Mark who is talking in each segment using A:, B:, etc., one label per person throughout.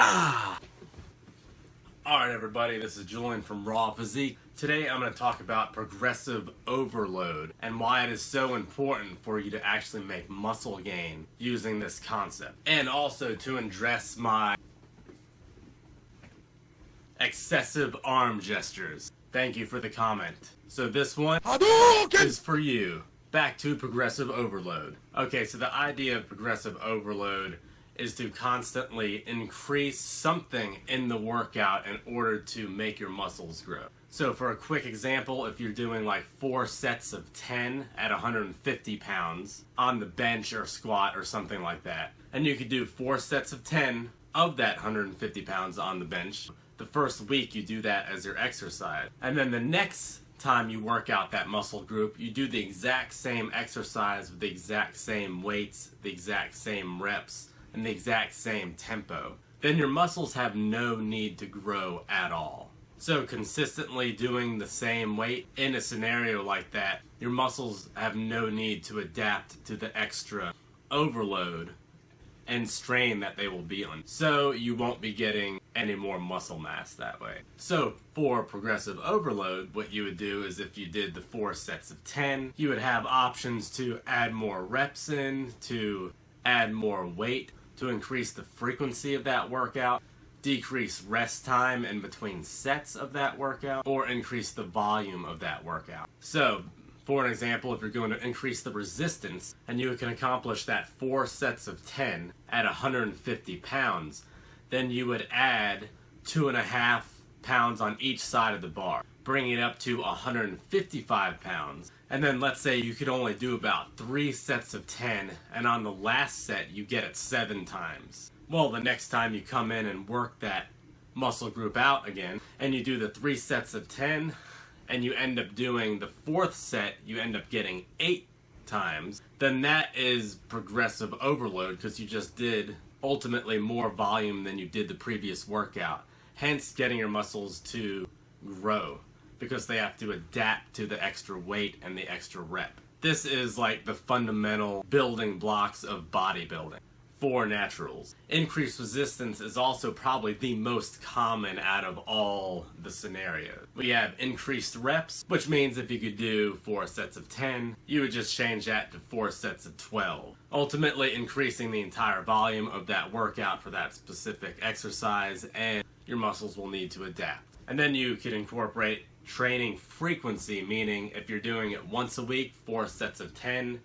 A: Alright everybody, this is Julian from RawPhysique. Today I'm going to talk about progressive overload and why it is so important for you to actually make muscle gain using this concept. And also to address my excessive arm gestures. Thank you for the comment. So this one is for you. Back to progressive overload. Okay, so the idea of progressive overload is to constantly increase something in the workout in order to make your muscles grow. So for a quick example, if you're doing like 4 sets of 10 at 150 pounds on the bench or squat or something like that, and you could do 4 sets of 10 of that 150 pounds on the bench, the first week you do that as your exercise. And then the next time you work out that muscle group, you do the exact same exercise with the exact same weights, the exact same reps, and the exact same tempo. Then your muscles have no need to grow at all. So consistently doing the same weight in a scenario like that, your muscles have no need to adapt to the extra overload and strain that they will be on. So you won't be getting any more muscle mass that way. So for progressive overload, what you would do is if you did the 4 sets of 10, you would have options to add more reps in, to add more weight, to increase the frequency of that workout, decrease rest time in between sets of that workout, or increase the volume of that workout. So, for an example, if you're going to increase the resistance, and you can accomplish that 4 sets of 10 at 150 pounds, then you would add 2.5 pounds on each side of the bar, bringing it up to 155 pounds. And then let's say you could only do about 3 sets of 10, and on the last set you get it 7 times. Well, the next time you come in and work that muscle group out again, and you do the 3 sets of 10, and you end up doing the 4th set, you end up getting 8 times, then that is progressive overload because you just did ultimately more volume than you did the previous workout. Hence getting your muscles to grow, because they have to adapt to the extra weight and the extra rep. This is like the fundamental building blocks of bodybuilding for naturals. Increased resistance is also probably the most common out of all the scenarios. We have increased reps, which means if you could do 4 sets of 10, you would just change that to 4 sets of 12. Ultimately increasing the entire volume of that workout for that specific exercise, and your muscles will need to adapt. And then you could incorporate training frequency, meaning if you're doing it once a week, 4 sets of 10,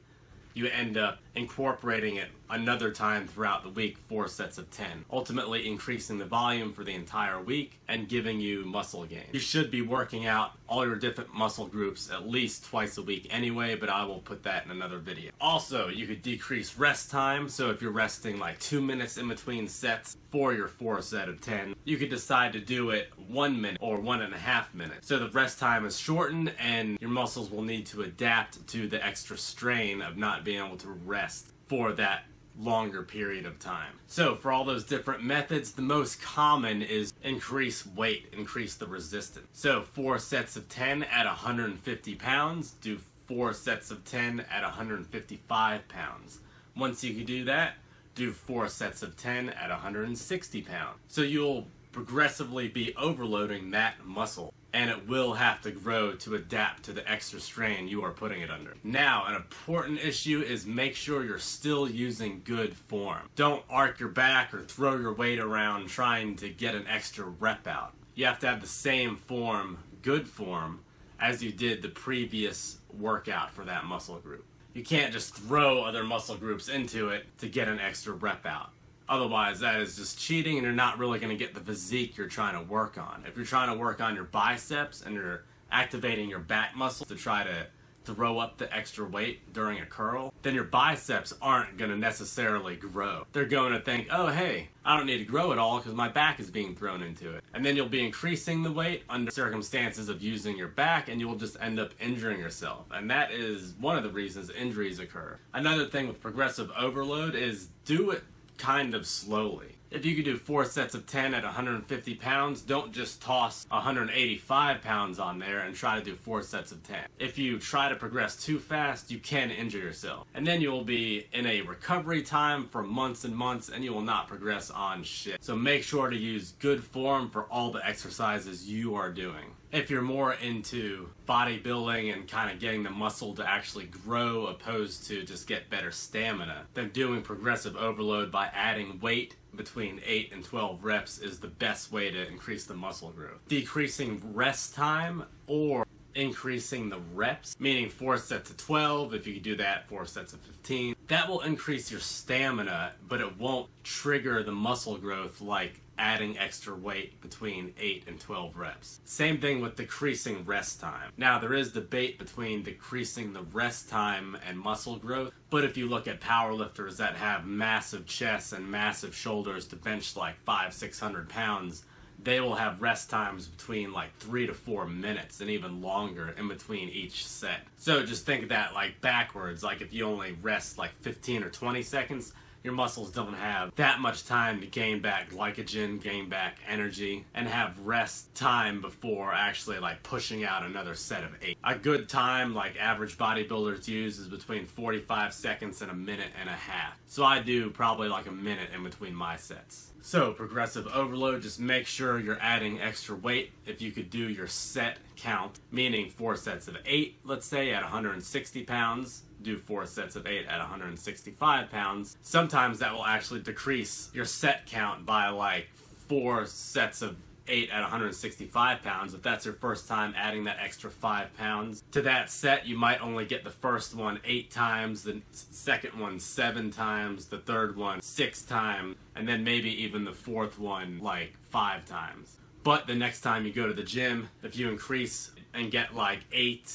A: you end up incorporating it another time throughout the week, 4 sets of 10, ultimately increasing the volume for the entire week and giving you muscle gain. You should be working out all your different muscle groups at least twice a week anyway, but I will put that in another video. Also, you could decrease rest time, so if you're resting like 2 minutes in between sets for your 4 set of 10, you could decide to do it 1 minute or 1.5 minutes. So the rest time is shortened and your muscles will need to adapt to the extra strain of not being able to rest for that longer period of time. So for all those different methods, the most common is increase weight, increase the resistance. So 4 sets of 10 at 150 pounds, do 4 sets of 10 at 155 pounds. Once you can do that, do 4 sets of 10 at 160 pounds. So you'll progressively be overloading that muscle, and it will have to grow to adapt to the extra strain you are putting it under. Now, an important issue is make sure you're still using good form. Don't arc your back or throw your weight around trying to get an extra rep out. You have to have the same form, good form, as you did the previous workout for that muscle group. You can't just throw other muscle groups into it to get an extra rep out. Otherwise, that is just cheating and you're not really going to get the physique you're trying to work on. If you're trying to work on your biceps and you're activating your back muscle to try to throw up the extra weight during a curl, then your biceps aren't going to necessarily grow. They're going to think, oh hey, I don't need to grow at all because my back is being thrown into it. And then you'll be increasing the weight under circumstances of using your back, and you will just end up injuring yourself. And that is one of the reasons injuries occur. Another thing with progressive overload is do it kind of slowly. If you could do 4 sets of 10 at 150 pounds, don't just toss 185 pounds on there and try to do 4 sets of 10. If you try to progress too fast, you can injure yourself. And then you will be in a recovery time for months and months, and you will not progress on shit. So make sure to use good form for all the exercises you are doing. If you're more into bodybuilding and kind of getting the muscle to actually grow opposed to just get better stamina, then doing progressive overload by adding weight between 8 and 12 reps is the best way to increase the muscle growth. Decreasing rest time or increasing the reps, meaning 4 sets of 12, if you can do that, 4 sets of 15, that will increase your stamina, but it won't trigger the muscle growth like adding extra weight between 8 and 12 reps. Same thing with decreasing rest time. Now, there is debate between decreasing the rest time and muscle growth, but if you look at powerlifters that have massive chests and massive shoulders to bench like 500-600 pounds, they will have rest times between like 3 to 4 minutes and even longer in between each set. So just think of that like backwards, like if you only rest like 15 or 20 seconds, your muscles don't have that much time to gain back glycogen, gain back energy, and have rest time before actually like pushing out another set of 8. A good time like average bodybuilders use is between 45 seconds and a minute and a half. So I do probably like a minute in between my sets. So progressive overload, just make sure you're adding extra weight. If you could do your set count, meaning 4 sets of 8, let's say at 160 pounds, do 4 sets of 8 at 165 pounds. Sometimes that will actually decrease your set count by like 4 sets of 8 at 165 pounds. If that's your first time adding that extra 5 pounds to that set, you might only get the first one 8 times, the second one 7 times, the third one 6 times, and then maybe even the fourth one like 5 times. But the next time you go to the gym, if you increase and get like 8,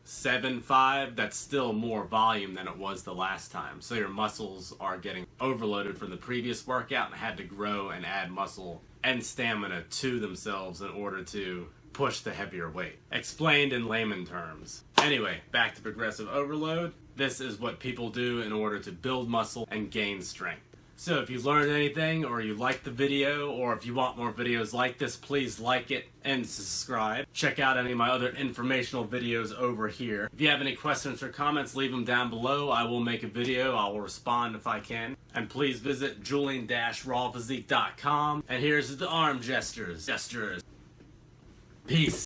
A: 7, 5, that's still more volume than it was the last time. So your muscles are getting overloaded from the previous workout and had to grow and add muscle and stamina to themselves in order to push the heavier weight. Explained in layman terms. Anyway, back to progressive overload. This is what people do in order to build muscle and gain strength. So if you learned anything, or you liked the video, or if you want more videos like this, please like it and subscribe. Check out any of my other informational videos over here. If you have any questions or comments, leave them down below. I will make a video. I will respond if I can. And please visit Julian-RawPhysique.com. And here's the arm gestures. Peace.